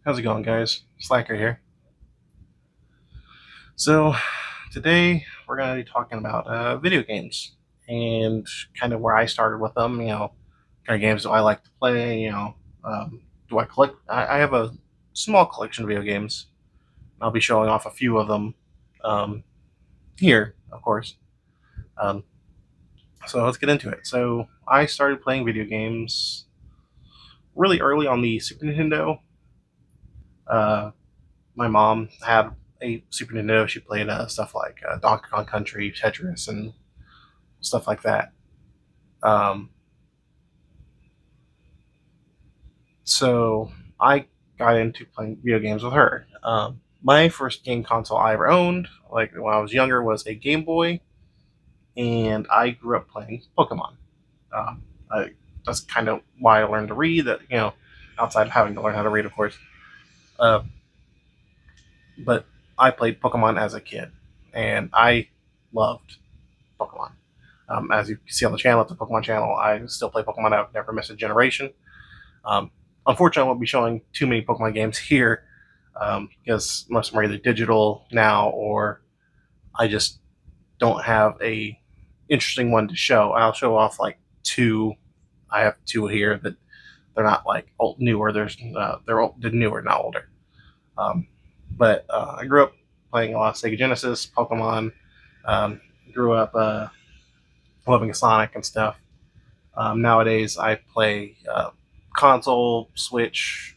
How's it going, guys? Slacker here. So, today we're going to be talking about video games and kind of where I started with them. Kind of games do I like to play? Do I collect? I have a small collection of video games. I'll be showing off a few of them um, here, of course. Um, so, let's get into it. So, I started playing video games really early on the Super Nintendo. Uh, my mom had a Super Nintendo. She played stuff like Donkey Kong Country, Tetris, and stuff like that. Um, so I got into playing video games with her. My first game console I ever owned, like when I was younger, was a Game Boy, and I grew up playing Pokemon. Um, I, that's kind of why I learned to read. That outside of having to learn how to read, of course. Uh, but I played Pokemon as a kid, and I loved Pokemon. As you can see on the channel, it's a Pokemon channel. I still play Pokemon. I've never missed a generation. Um, Unfortunately, I won't be showing too many Pokemon games here because most of them are either digital now or I just don't have a interesting one to show. I'll show off like two. I have two here that they're not like old, newer. They're newer, not older. Um, but I grew up playing a lot of Sega Genesis, Pokemon. Um, grew up loving Sonic and stuff. Nowadays, I play console, Switch,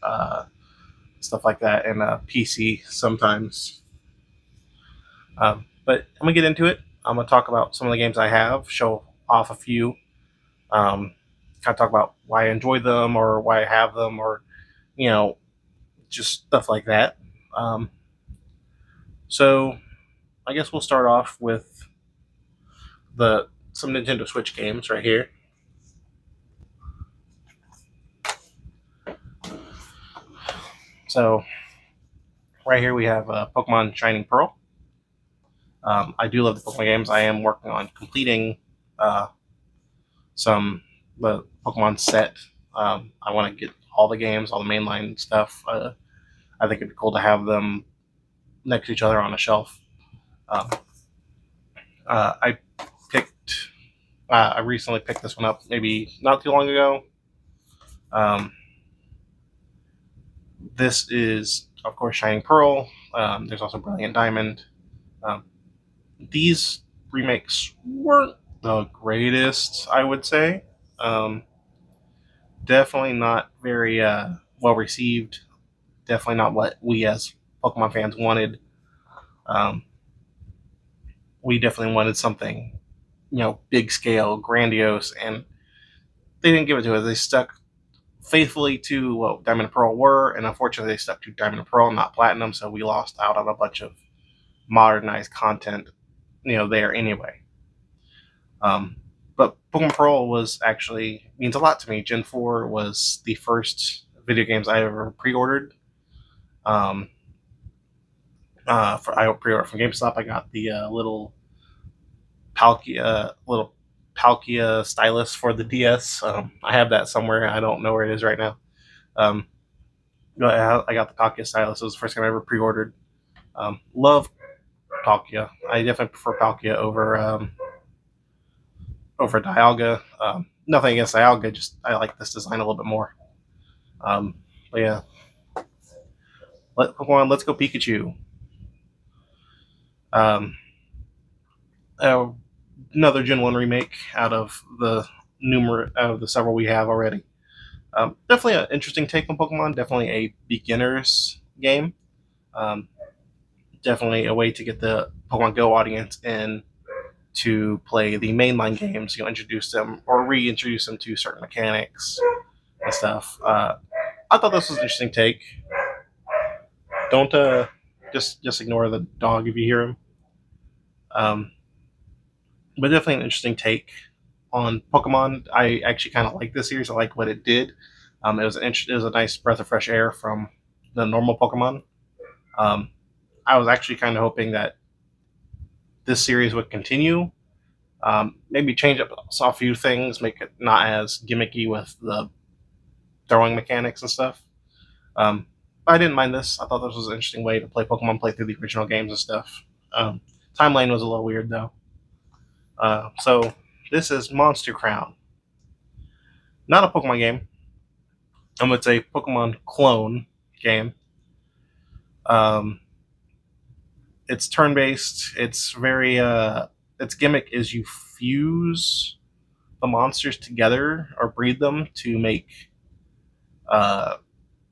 stuff like that, and PC sometimes. But I'm gonna get into it. I'm gonna talk about some of the games I have, show off a few, kind of talk about why I enjoy them or why I have them, or you know, just stuff like that. Um, so I guess we'll start off with the some Nintendo Switch games right here. So right here we have Pokemon Shining Pearl. I do love the Pokemon games. I am working on completing uh, some the Pokemon set. I want to get all the games, all the mainline stuff. I think it'd be cool to have them next to each other on a shelf. Um, I picked. I recently picked this one up, maybe not too long ago. Um, this is, of course, Shining Pearl. There's also Brilliant Diamond. Um, these remakes weren't the greatest, I would say. Um, Definitely not very well received. Definitely not what we as Pokemon fans wanted. Um, we definitely wanted something, big scale, grandiose, and they didn't give it to us. They stuck faithfully to what Diamond and Pearl were, and unfortunately, they stuck to Diamond and Pearl, not Platinum. So we lost out on a bunch of modernized content, there anyway. Um, but Pokemon Pearl was actually means a lot to me. Gen 4 was the first video games I ever pre-ordered. Um, I pre-ordered from GameStop. I got the little Palkia stylus for the DS. I have that somewhere. I don't know where it is right now. Um, but I got the Palkia stylus. It was the first time I ever pre-ordered. Love Palkia. I definitely prefer Palkia over Dialga. Nothing against Dialga, just I like this design a little bit more. Um, but yeah, Pokemon, let's go Pikachu. Um, uh, Another Gen 1 remake out of the several we have already. Definitely an interesting take on Pokemon. Definitely a beginner's game. Um, Definitely a way to get the Pokemon Go audience in to play the mainline games. Introduce them or reintroduce them to certain mechanics and stuff. I thought this was an interesting take. Don't just ignore the dog if you hear him. Um, but definitely an interesting take on Pokemon. I actually kind of like this series. I like what it did. It was a nice breath of fresh air from the normal Pokemon. Um, I was actually kind of hoping that this series would continue. Maybe change up a few things, make it not as gimmicky with the throwing mechanics and stuff. Um, I didn't mind this. I thought this was an interesting way to play Pokemon, play through the original games and stuff. Timeline was a little weird though. So this is Monster Crown, not a Pokemon game. It's a Pokemon clone game. Um, it's turn based. It's very its gimmick is you fuse the monsters together or breed them to make uh,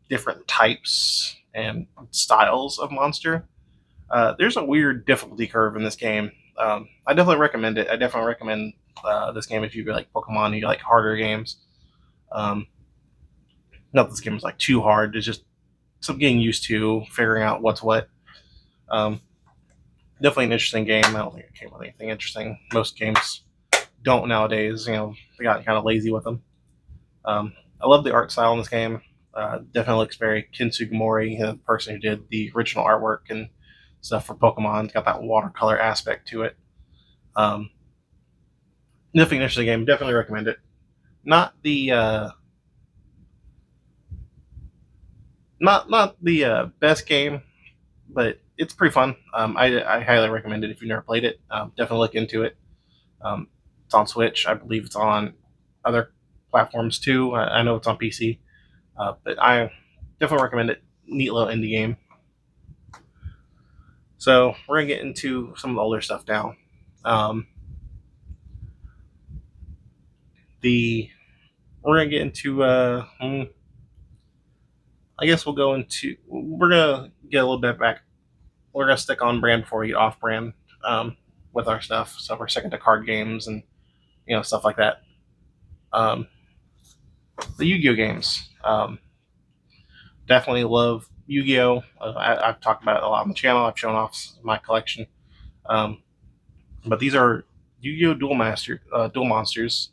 different types and styles of monster. There's a weird difficulty curve in this game. I definitely recommend it. I definitely recommend this game if you like Pokemon, you like harder games. Um, Not that this game is like too hard. It's just some getting used to figuring out what's what. Um, Definitely an interesting game. I don't think it came with anything interesting. Most games don't nowadays. They got kind of lazy with them. I love the art style in this game. Definitely looks very Kintsugi, the person who did the original artwork and stuff for Pokemon. It's got that watercolor aspect to it. Um, Definitely an interesting game. Definitely recommend it. Not the best game, but it's pretty fun. I highly recommend it if you've never played it. Definitely look into it. It's on Switch. I believe it's on other platforms too. I know it's on PC, but I definitely recommend it. Neat little indie game. So we're gonna get into some of the older stuff now. Um, the We're gonna get into. I guess we'll go into. We're gonna get a little bit back. We're gonna stick on brand before we get off brand with our stuff. So we're sticking to card games and stuff like that. Um, the Yu-Gi-Oh games. Definitely love Yu-Gi-Oh. I've talked about it a lot on the channel. I've shown off my collection. Um, but these are Yu-Gi-Oh Duel Monsters,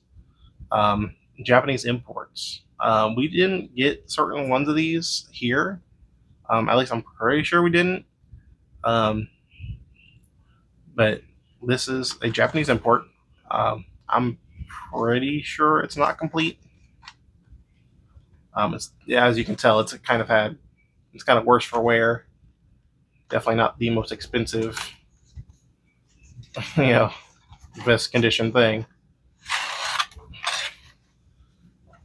Japanese imports. We didn't get certain ones of these here. At least I'm pretty sure we didn't. But this is a Japanese import. I'm pretty sure it's not complete. As you can tell, it's kind of worse for wear. Definitely not the most expensive, you know, best condition thing.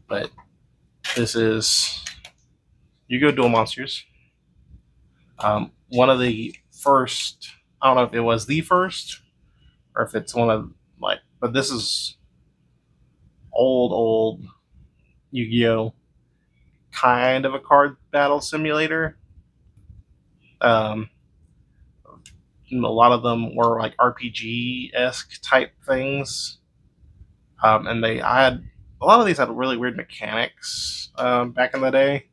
But this is Yu-Gi-Oh! Duel Monsters. One of the first. I don't know if it was the first or if it's one of but this is old Yu-Gi-Oh! Kind of a card battle simulator. Um, a lot of them were like RPG esque type things, and I had a lot of these had really weird mechanics back in the day.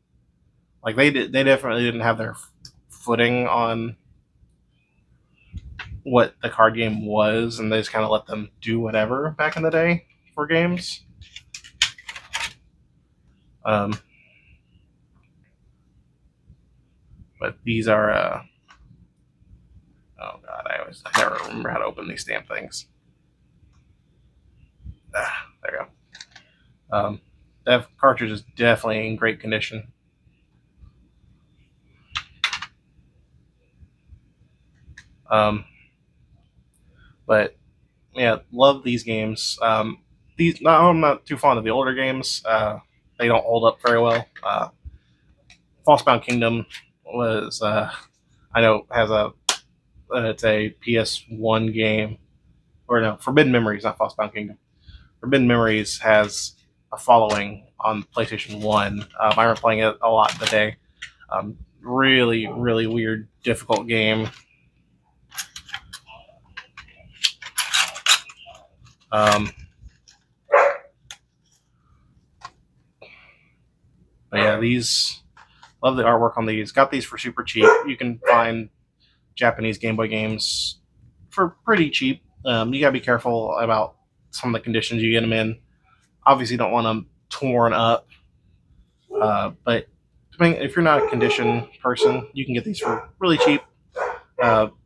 Like they definitely didn't have their footing on what the card game was, and they just kind of let them do whatever back in the day for games. Um, but these are oh god, I never remember how to open these damn things. There you go. That cartridge is definitely in great condition. But yeah, love these games. I'm not too fond of the older games. They don't hold up very well. Falsebound Kingdom was I know has it's a PS1 game, or no, Forbidden Memories, not Falsebound Kingdom. Forbidden Memories has a following on PlayStation 1. I remember playing it a lot today. Really, really weird, difficult game. Um, but yeah, these love the artwork on these. Got these for super cheap. You can find Japanese Game Boy games for pretty cheap. You gotta be careful about some of the conditions you get them in. Obviously, don't want them torn up. But if you're not a condition person, you can get these for really cheap.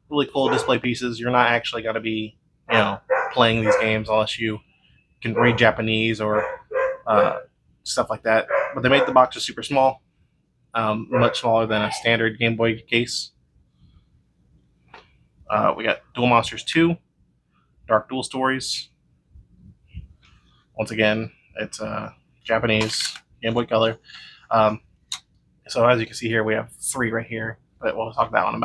Really cool display pieces. You're not actually going to be, playing these games unless you can read Japanese or stuff like that. But they make the boxes super small. much smaller than a standard Game Boy case. We got Duel Monsters 2, Dark Duel Stories. Once again, it's Japanese Game Boy Color. So as you can see here, we have 3 right here, but we'll talk about that one in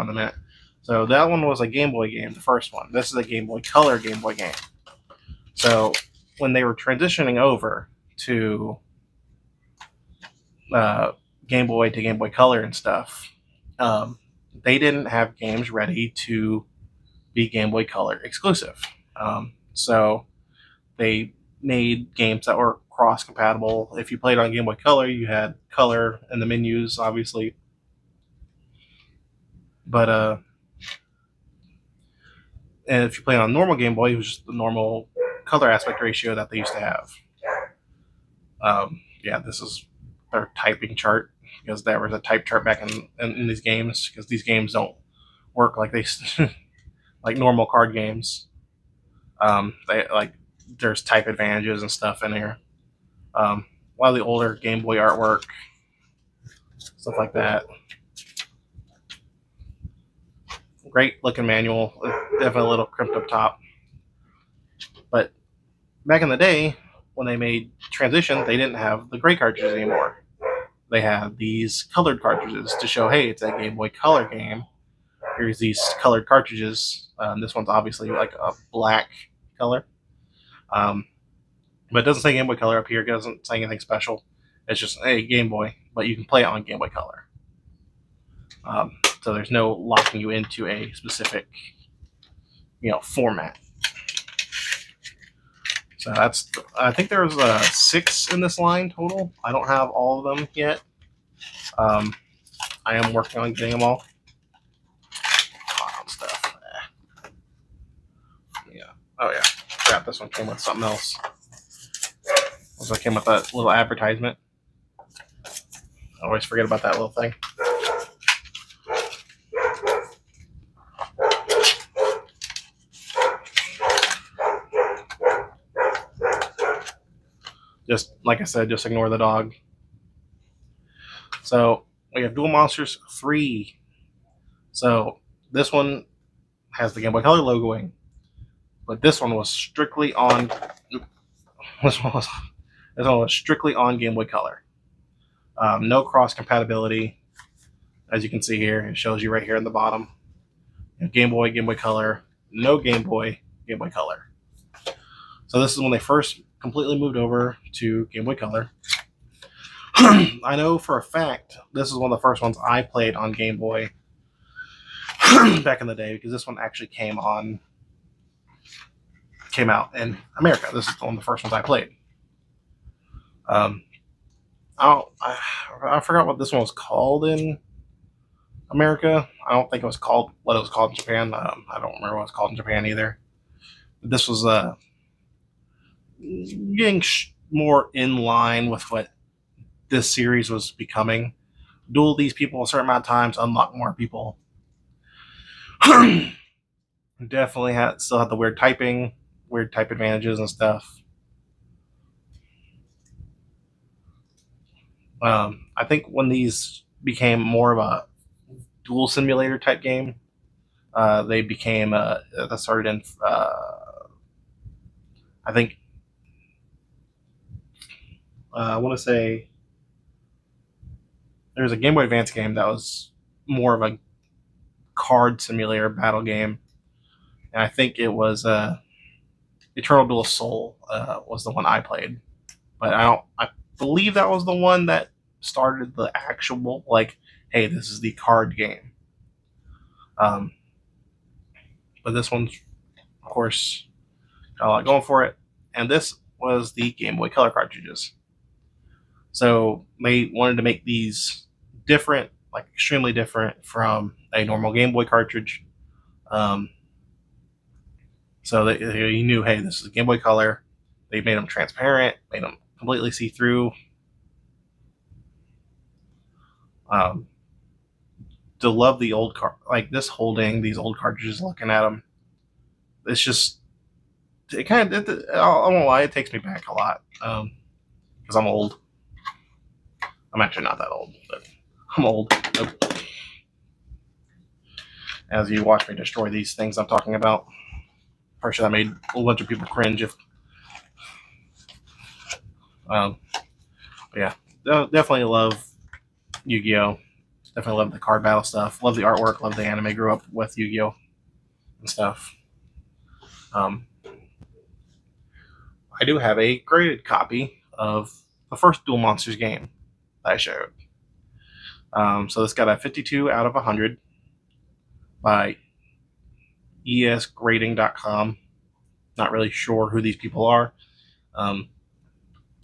a minute. So that one was a Game Boy game, the first one. This is a Game Boy Color Game Boy game. So when they were transitioning over to Game Boy to Game Boy Color and stuff, they didn't have games ready to be Game Boy Color exclusive. So they made games that were cross compatible. If you played on Game Boy Color, you had color in the menus, obviously. But and if you played on normal Game Boy, it was just the normal color aspect ratio that they used to have. Yeah, this is their typing chart, because there was a type chart back in these games, because these games don't work like they like normal card games. They like there's type advantages and stuff in here. A lot of the older Game Boy artwork, stuff like that. Great looking manual, definitely a little crimped up top. But back in the day, when they made transition, they didn't have the gray cartridges anymore. They had these colored cartridges to show, hey, it's a Game Boy Color game. Here's these colored cartridges. This one's obviously like a black color. But it doesn't say Game Boy Color up here. It doesn't say anything special. It's just a Game Boy, but you can play it on Game Boy Color. So there's no locking you into a specific, format. So I think there's 6 in this line total. I don't have all of them yet. I am working on getting them all. Stuff. Yeah. Oh yeah. Crap, this one came with something else. Also came with that little advertisement. I always forget about that little thing. Just like I said, just ignore the dog. So we have Duel Monsters 3. So this one has the Game Boy Color logoing, but this one was strictly on. This one was strictly on Game Boy Color. No cross compatibility, as you can see here. It shows you right here in the bottom. Game Boy, Game Boy Color, no Game Boy, Game Boy Color. So this is when they first completely moved over to Game Boy Color. I know for a fact this is one of the first ones I played on Game Boy back in the day, because this one actually came out in America. This is one of the first ones I played. I forgot what this one was called in America. I don't think it was called what it was called in Japan. I don't remember what it was called in Japan either. But this was getting more in line with what this series was becoming. Duel these people a certain amount of times, unlock more people. Definitely still had the weird type advantages and stuff. I think when these became more of a duel simulator type game, they became that started in I think I want to say there was a Game Boy Advance game that was more of a card simulator battle game, and I think it was Eternal Duel Soul was the one I played, but I believe that was the one that started the actual, like, hey, this is the card game. But this one's, of course, got a lot going for it, and this was the Game Boy Color cartridges. So they wanted to make these different, like extremely different from a normal Game Boy cartridge. So that you knew, hey, this is a Game Boy Color. They made them transparent, made them completely see-through. To love the old like this, holding these old cartridges, looking at them, it's just, it kind of, I won't lie, it takes me back a lot, because I'm old. I'm actually not that old, but I'm old. As you watch me destroy these things I'm talking about. Pretty sure that made a whole bunch of people cringe. If um, but yeah, definitely love Yu-Gi-Oh. Definitely love the card battle stuff. Love the artwork. Love the anime. Grew up with Yu-Gi-Oh and stuff. Um, I do have a graded copy of the first Duel Monsters game that I showed. So this got a 52 out of 100 by esgrading.com. Not really sure who these people are. Um,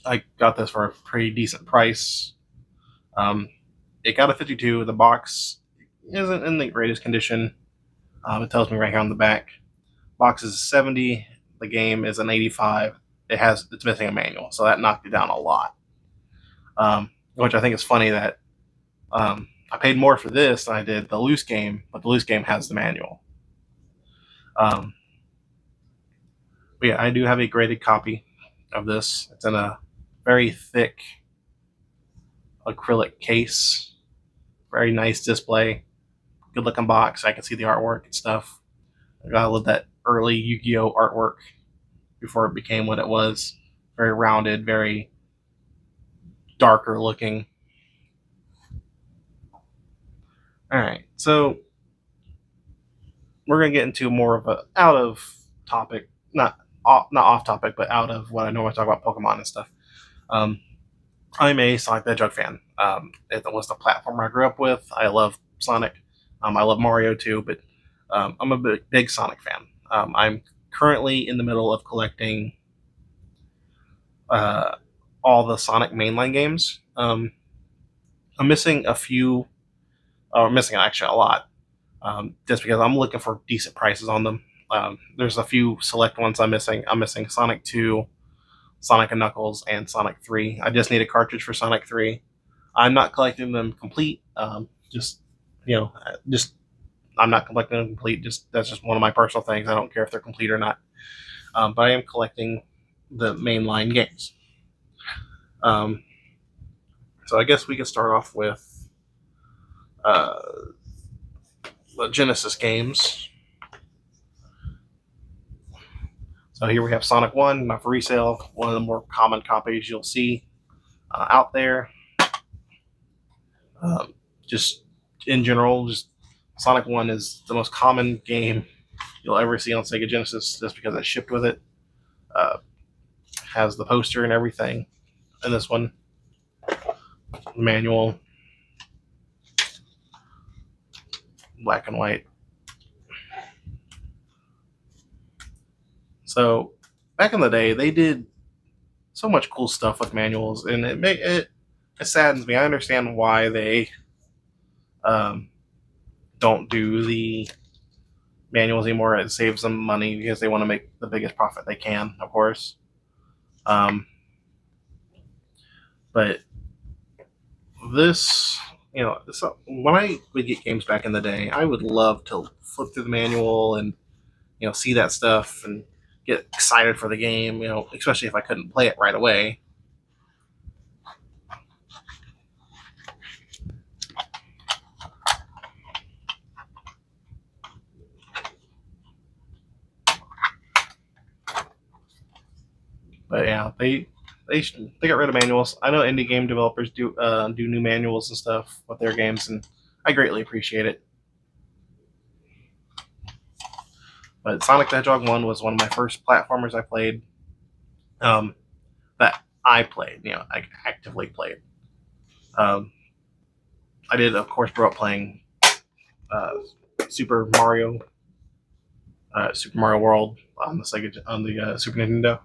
I got this for a pretty decent price. It got a 52. The box isn't in the greatest condition. It tells me right here on the back. Box is 70. The game is an 85. It's missing a manual, so that knocked it down a lot. Which I think is funny that I paid more for this than I did the loose game, but the loose game has the manual. But yeah, I do have a graded copy of this. It's in a very thick acrylic case. Very nice display. Good looking box. I can see the artwork and stuff. I gotta love that early Yu-Gi-Oh artwork before it became what it was. Very rounded, very darker looking. All right, so we're gonna get into more of a out of topic, not off topic, but out of what I normally talk about Pokemon and stuff. Um, I'm a Sonic the Hedgehog fan. It was the platformer I grew up with. I love Sonic. I love Mario too, but I'm a big Sonic fan. I'm currently in the middle of collecting uh, all the Sonic mainline games. I'm missing a few, or missing actually a lot, just because I'm looking for decent prices on them. There's a few select ones I'm missing. I'm missing Sonic 2, Sonic and Knuckles, and Sonic 3. I just need a cartridge for Sonic 3. I'm not collecting them complete. Just I'm not collecting them complete. Just that's just one of my personal things. I don't care if they're complete or not. But I am collecting the mainline games. Um, so I guess we could start off with uh, the Genesis games. So here we have Sonic 1, not for resale. One of the more common copies you'll see out there. Just in general, just Sonic 1 is the most common game you'll ever see on Sega Genesis just because it shipped with it. Uh, has the poster and everything. And this one, manual, black and white. So back in the day, they did so much cool stuff with manuals, and it saddens me. I understand why they um, don't do the manuals anymore. It saves them money because they want to make the biggest profit they can, of course. Um, but this, so when I would get games back in the day, I would love to flip through the manual and see that stuff and get excited for the game. Especially if I couldn't play it right away. But yeah, they got rid of manuals. I know indie game developers do new manuals and stuff with their games, and I greatly appreciate it. But Sonic the Hedgehog 1 was one of my first platformers I played. Um, that I played, I actively played. Um, I did, of course, grow up playing uh, Super Mario, Super Mario World on the Super Nintendo.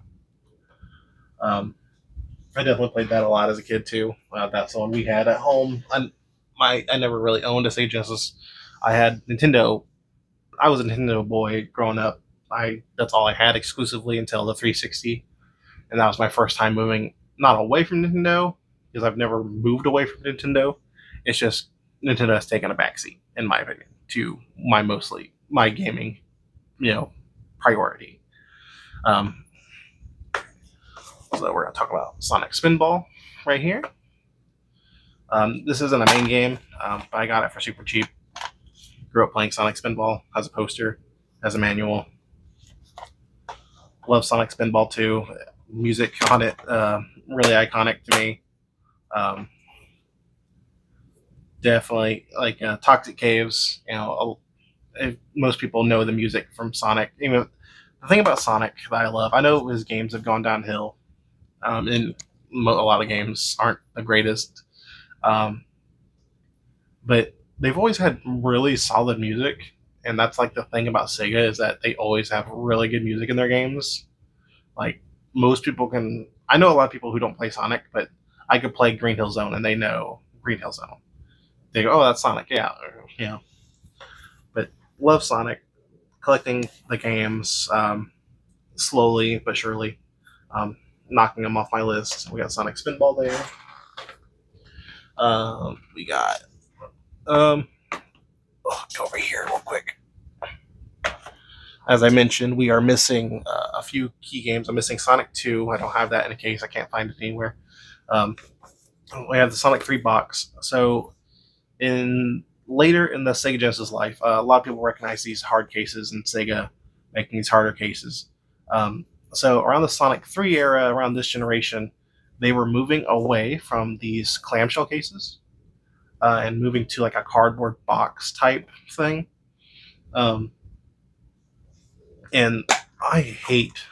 I definitely played that a lot as a kid too. That's the one we had at home. I never really owned a Sega Genesis. I had Nintendo. I was a Nintendo boy growing up. That's all I had exclusively until the 360, and that was my first time moving not away from Nintendo because I've never moved away from Nintendo. It's just Nintendo has taken a backseat, in my opinion, to my gaming, priority. Um, so we're gonna talk about Sonic Spinball right here. This isn't a main game, but I got it for super cheap. Grew up playing Sonic Spinball. Has a poster, has a manual. Love Sonic Spinball 2. Music on it, really iconic to me. Um, Definitely like Toxic Caves. Most people know the music from Sonic. The thing about Sonic that I love, I know his games have gone downhill, and a lot of games aren't the greatest, um, but they've always had really solid music, and that's like the thing about Sega is that they always have really good music in their games. Like most people can, I know a lot of people who don't play Sonic, but I could play Green Hill Zone and they know Green Hill Zone. They go, "Oh, that's Sonic, yeah, yeah." But love Sonic, collecting the games slowly but surely, um, knocking them off my list. We got Sonic Spinball there. We got go over here real quick. As I mentioned, we are missing a few key games. I'm missing Sonic 2. I don't have that in a case. I can't find it anywhere. Um, we have the Sonic 3 box. So in later in the Sega Genesis life, a lot of people recognize these hard cases and Sega making these harder cases. So around the Sonic 3 era, around this generation, they were moving away from these clamshell cases and moving to like a cardboard box type thing. Um, and I hate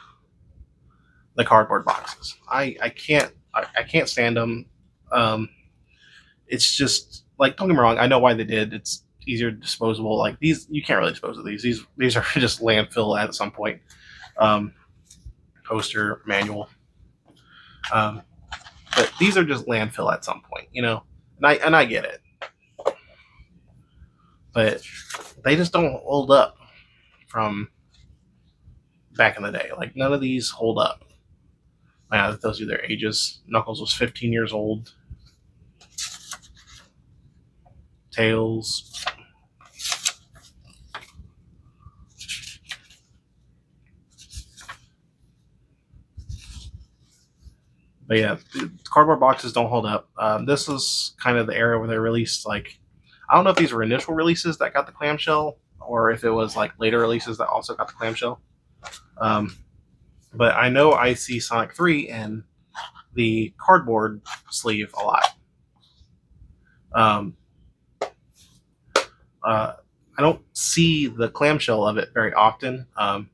the cardboard boxes. I can't stand them. Um, it's just like, don't get me wrong. I know why they did. It's easier disposable. Like these, you can't really dispose of these. These are just landfill at some point. Um, Poster manual. Um, but these are just landfill at some point, and I get it, but they just don't hold up from back in the day. Like none of these hold up. That tells you their ages. Knuckles was 15 years old. Tails. But yeah, the cardboard boxes don't hold up. This is kind of the era where they released like, I don't know if these were initial releases that got the clamshell or if it was like later releases that also got the clamshell. Um, but I know I see Sonic 3 in the cardboard sleeve a lot. Um, I don't see the clamshell of it very often.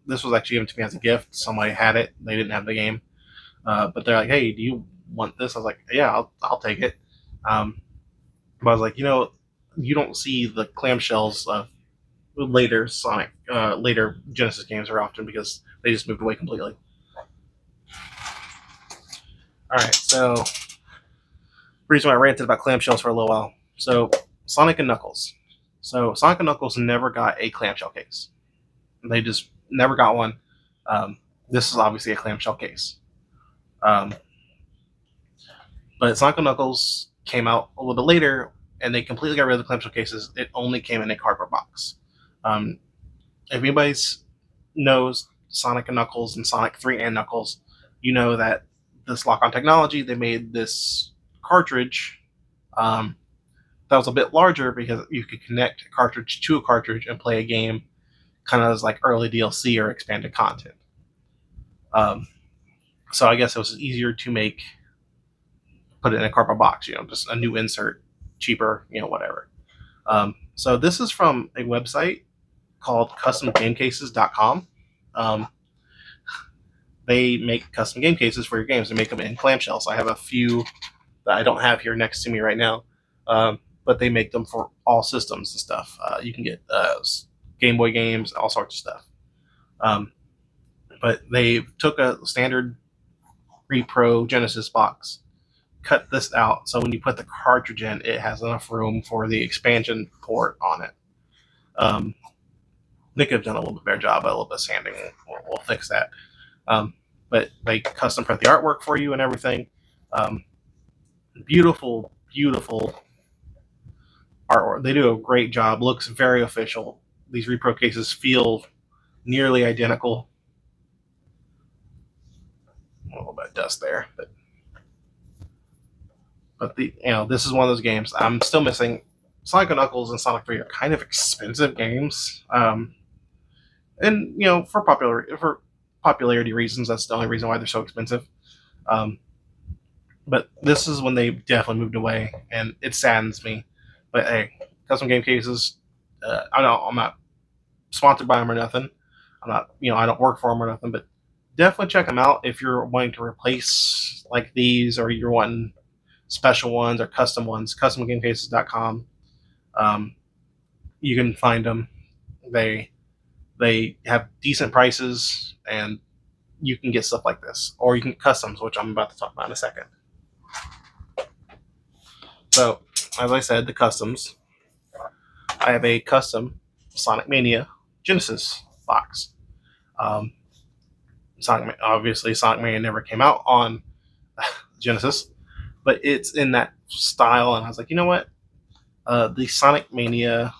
This was actually given to me as a gift. Somebody had it. They didn't have the game. But they're like, "Hey, do you want this?" I was like, "Yeah, I'll take it." But I was like, you don't see the clamshells of later Sonic, later Genesis games very often because they just moved away completely. All right, so the reason why I ranted about clamshells for a little while. So Sonic and Knuckles. So Sonic and Knuckles never got a clamshell case. They just never got one. This is obviously a clamshell case. Um, but Sonic and Knuckles came out a little bit later, and they completely got rid of the clamshell cases. It only came in a cardboard box. Um, if anybody knows Sonic and Knuckles and Sonic 3 and Knuckles, you know that this lock-on technology, they made this cartridge that was a bit larger because you could connect a cartridge to a cartridge and play a game kind of as like early DLC or expanded content. Um, so I guess it was easier to put it in a cardboard box, just a new insert, cheaper, whatever. So this is from a website called customgamecases.com. Um, they make custom game cases for your games. They make them in clamshells. I have a few that I don't have here next to me right now, but they make them for all systems and stuff. You can get Game Boy games, all sorts of stuff. Um, but they took a standard Repro Genesis box, cut this out, so when you put the cartridge in, it has enough room for the expansion port on it. They could have done a little bit better job, a little bit of sanding. We'll fix that. But they custom print the artwork for you and everything. Beautiful, beautiful artwork. They do a great job. Looks very official. These repro cases feel nearly identical. A little bit of dust there, but But this is one of those games I'm still missing. Sonic and Knuckles and Sonic 3 are kind of expensive games, and for popularity reasons, that's the only reason why they're so expensive. Um, but this is when they definitely moved away, and it saddens me. But hey, custom game cases. I know I'm not sponsored by them or nothing. I'm not, I don't work for them or nothing, but definitely check them out if you're wanting to replace like these, or you're wanting special ones or custom ones. CustomGameCases.com. You can find them. They have decent prices, and you can get stuff like this, or you can customs, which I'm about to talk about in a second. So, as I said, the customs. I have a custom Sonic Mania Genesis box. Obviously, Sonic Mania never came out on Genesis, but it's in that style, and I was like, you know what? The Sonic Mania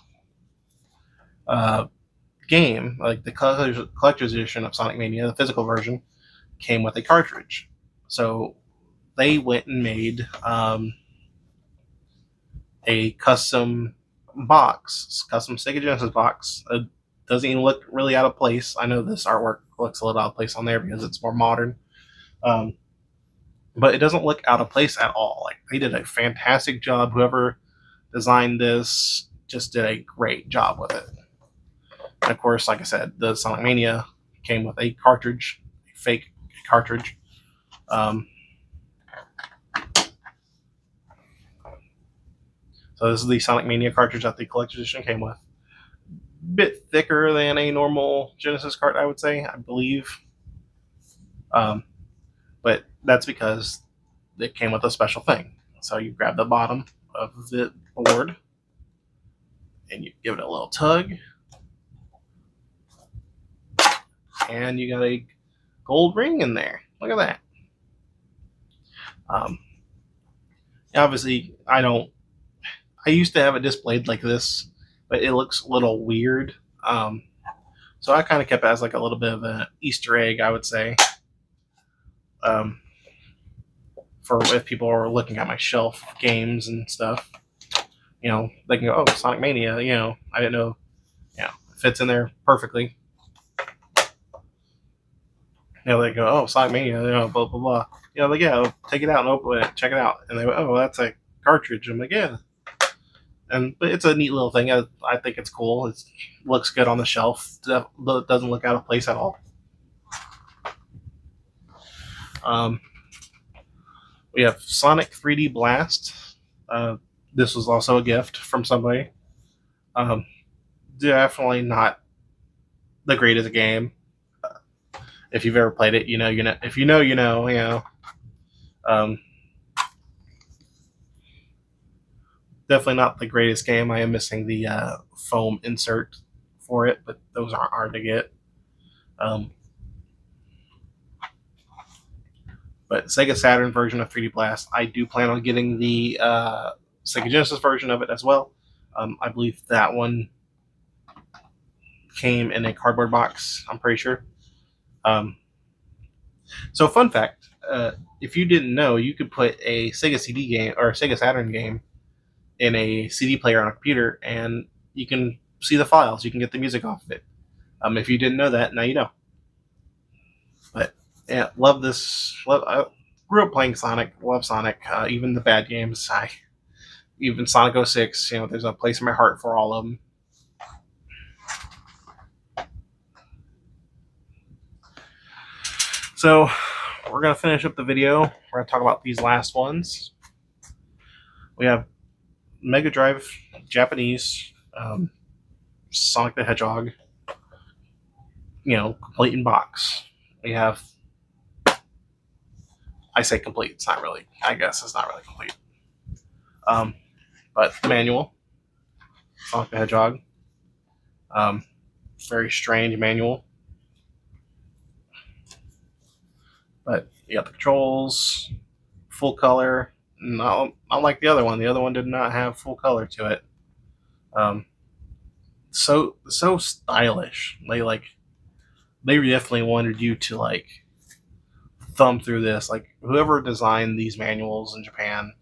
game, like the collector's edition of Sonic Mania, the physical version, came with a cartridge. So they went and made a custom box, custom Sega Genesis box. It doesn't even look really out of place. I know this artwork looks a little out of place on there because it's more modern. But it doesn't look out of place at all. Like, they did a fantastic job. Whoever designed this just did a great job with it. And of course, like I said, the Sonic Mania came with a cartridge, a fake cartridge. So this is the Sonic Mania cartridge that the collector's edition came with. Bit thicker than a normal Genesis cart, I would say, I believe. But that's because it came with a special thing. So you grab the bottom of the board and you give it a little tug, and you got a gold ring in there. Look at that. Obviously, I used to have it displayed like this, but it looks a little weird. So I kind of kept it as like a little bit of an Easter egg, I would say. For if people are looking at my shelf of games and stuff, they can go, oh, Sonic Mania, I didn't know, it fits in there perfectly. They go, oh, Sonic Mania, blah, blah, blah. Like, yeah, take it out and open it, check it out. And they go, oh, that's a cartridge. I'm like, yeah. But it's a neat little thing. I think it's cool. It looks good on the shelf. It doesn't look out of place at all. We have Sonic 3D Blast. This was also a gift from somebody. Definitely not the greatest game. If you've ever played it, you know. If you know, you know. Definitely not the greatest game. I am missing the foam insert for it, but those aren't hard to get. But Sega Saturn version of 3D Blast, I do plan on getting the Sega Genesis version of it as well. I believe that one came in a cardboard box, I'm pretty sure. So fun fact, if you didn't know, you could put a Sega CD game or a Sega Saturn game in a CD player on a computer, and you can see the files. You can get the music off of it. If you didn't know that, now you know. But yeah, love this. I grew up playing Sonic. Love Sonic. Even the bad games. Even Sonic 06. There's a place in my heart for all of them. So we're gonna finish up the video. We're gonna talk about these last ones. We have Mega Drive Japanese, Sonic the Hedgehog, complete in box. We have, I say complete, it's not really, I guess it's not really complete. But the manual, Sonic the Hedgehog, very strange manual. But you got the controls, full color. Not like the other one. The other one did not have full color to it. So stylish. They definitely wanted you to thumb through this. Like, whoever designed these manuals in Japan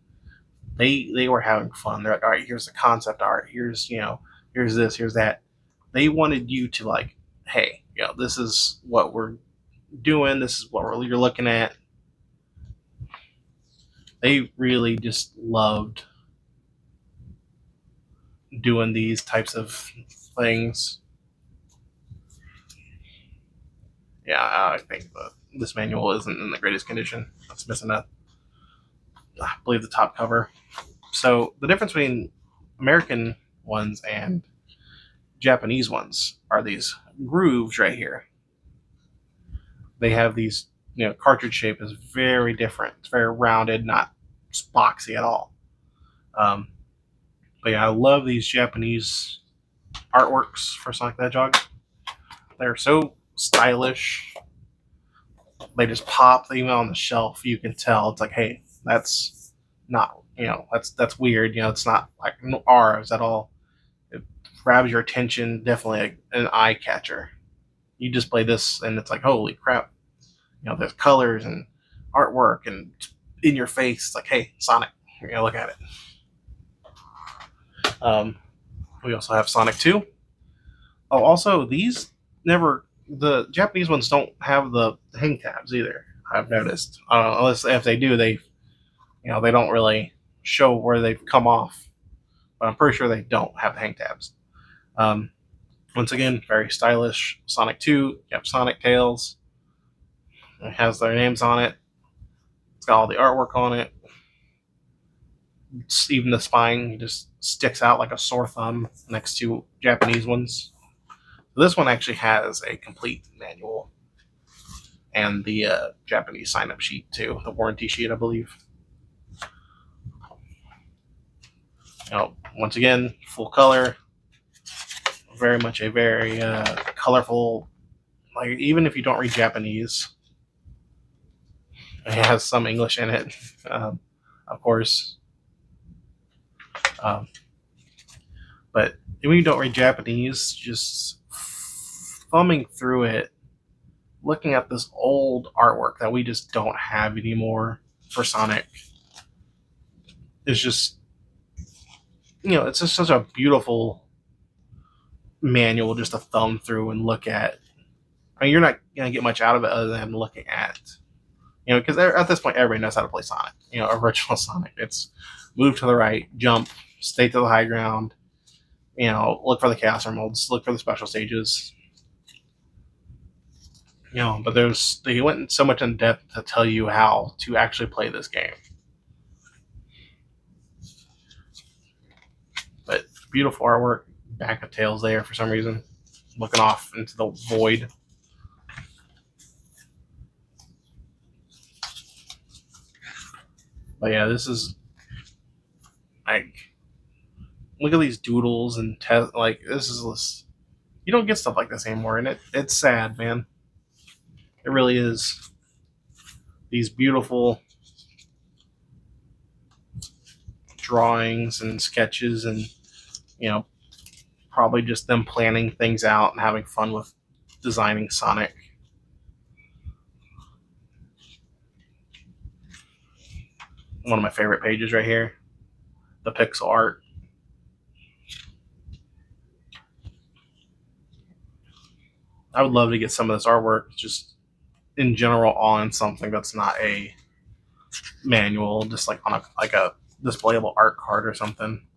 They were having fun. They're like, all right, here's the concept art. Here's this, here's that. They wanted you to like, hey, this is what we're doing. This is what you're looking at. They really just loved doing these types of things. Yeah, I think this manual isn't in the greatest condition. It's missing I believe, the top cover. So the difference between American ones and Japanese ones are these grooves right here. They have these, cartridge shape is very different. It's very rounded, not boxy at all. But yeah, I love these Japanese artworks for Sonic the Hedgehog. They're so stylish. They just pop. Even on the shelf, you can tell it's like, hey, that's not, that's weird. It's not like ours at all. It grabs your attention. Definitely an eye catcher. You just play this, and it's like, holy crap! There's colors and artwork, and in your face. It's like, hey, Sonic, look at it. We also have Sonic 2. Oh, also the Japanese ones don't have the hang tabs either. I've noticed, unless if they do, they don't really show where they've come off. But I'm pretty sure they don't have the hang tabs. Um, Once again, very stylish. Sonic 2, you have Sonic Tails. It has their names on it. It's got all the artwork on it. Even the spine just sticks out like a sore thumb next to Japanese ones. This one actually has a complete manual and the Japanese sign-up sheet too, the warranty sheet, I believe. Once again, full color. Very much a very colorful. Like, even if you don't read Japanese, it has some English in it, of course. But when you don't read Japanese, just thumbing through it, looking at this old artwork that we just don't have anymore for Sonic, is just, it's just such a beautiful manual just to thumb through and look at. I mean, you're not going to get much out of it other than looking at it. Because at this point, everybody knows how to play Sonic. Original Sonic. It's move to the right, jump, stay to the high ground, look for the chaos emeralds, look for the special stages. But they went so much in depth to tell you how to actually play this game. But beautiful artwork, back of Tails there for some reason, looking off into the void. But yeah, this is like, look at these doodles and this is, you don't get stuff like this anymore, and it's sad, man. It really is. These beautiful drawings and sketches, and probably just them planning things out and having fun with designing Sonic. One of my favorite pages right here, the pixel art. I would love to get some of this artwork just in general on something that's not a manual, just like on a displayable art card or something.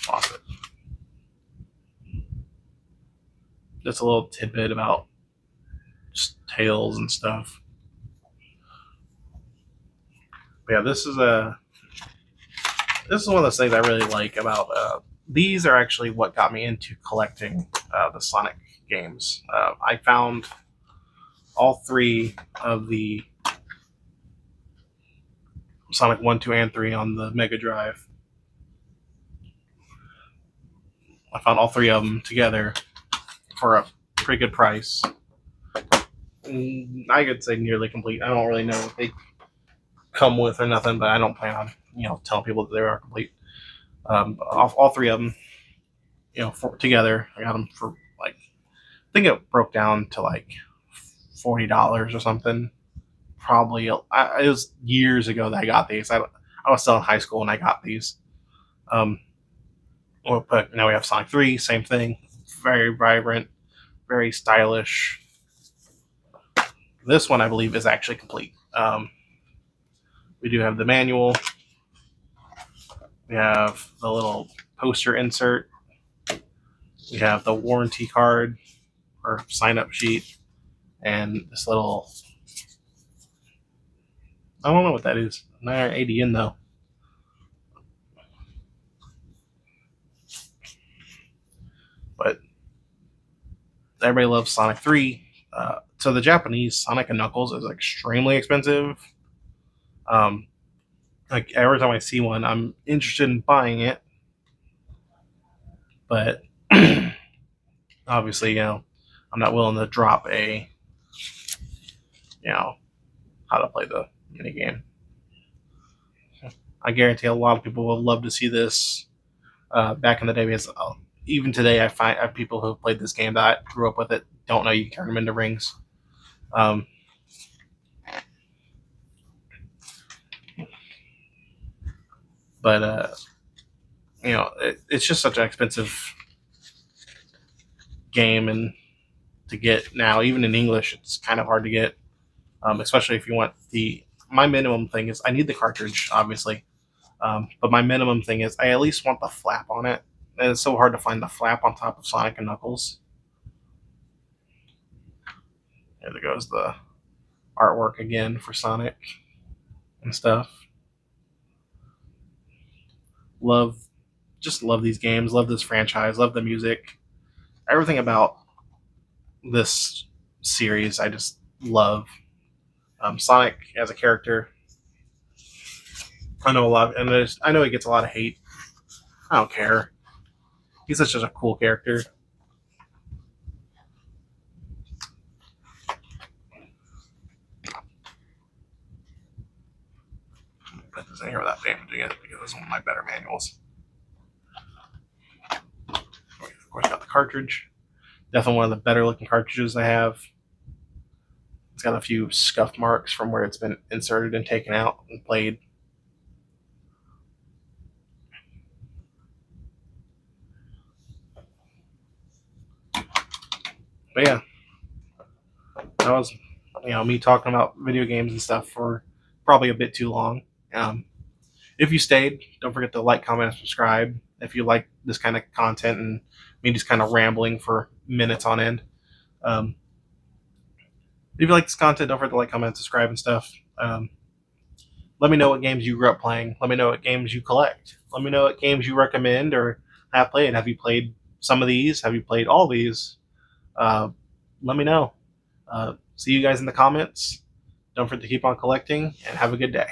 Faucet. Just a little tidbit about just Tails and stuff. But yeah, this is one of those things I really like about. These are actually what got me into collecting the Sonic games. I found all 3 of the Sonic 1, 2, and 3 on the Mega Drive. I found all 3 of them together for a pretty good price. I could say nearly complete. I don't really know what they come with or nothing, but I don't plan on telling people that they are complete. All 3 of them, together. I got them for like, I think it broke down to like $40 or something. Probably it was years ago that I got these. I was still in high school when I got these. Um, but now we have Sonic 3, same thing. Very vibrant, very stylish. This one, I believe, is actually complete. We do have the manual. We have the little poster insert. We have the warranty card or sign up sheet. And this little, I don't know what that is. 980 yen though. But everybody loves Sonic 3. So the Japanese Sonic and Knuckles is extremely expensive. Like every time I see one, I'm interested in buying it, but obviously, I'm not willing to drop you know, how to play the mini game. I guarantee a lot of people will love to see this. Back in the day, because even today, I have people who have played this game that grew up with it don't know you can turn them into rings. Um, but it's just such an expensive game, and to get now, even in English, it's kind of hard to get. Especially if you want my minimum thing is I need the cartridge, obviously. But my minimum thing is I at least want the flap on it. And it's so hard to find the flap on top of Sonic and Knuckles. There goes the artwork again for Sonic and stuff. Just love these games, love this franchise, love the music. Everything about this series I just love. Sonic as a character, I know a lot, and I know he gets a lot of hate. I don't care. He's such a cool character. Put this in here without damaging it because it's one of my better manuals. Of course, got the cartridge. Definitely one of the better looking cartridges I have. It's got a few scuff marks from where it's been inserted and taken out and played. But yeah, that was me talking about video games and stuff for probably a bit too long. If you stayed, don't forget to like, comment, and subscribe if you like this kind of content and me just kind of rambling for minutes on end. If you like this content, don't forget to like, comment, and subscribe and stuff. Let me know what games you grew up playing. Let me know what games you collect. Let me know what games you recommend or have played. Have you played some of these? Have you played all these? Let me know. See you guys in the comments. Don't forget to keep on collecting and have a good day.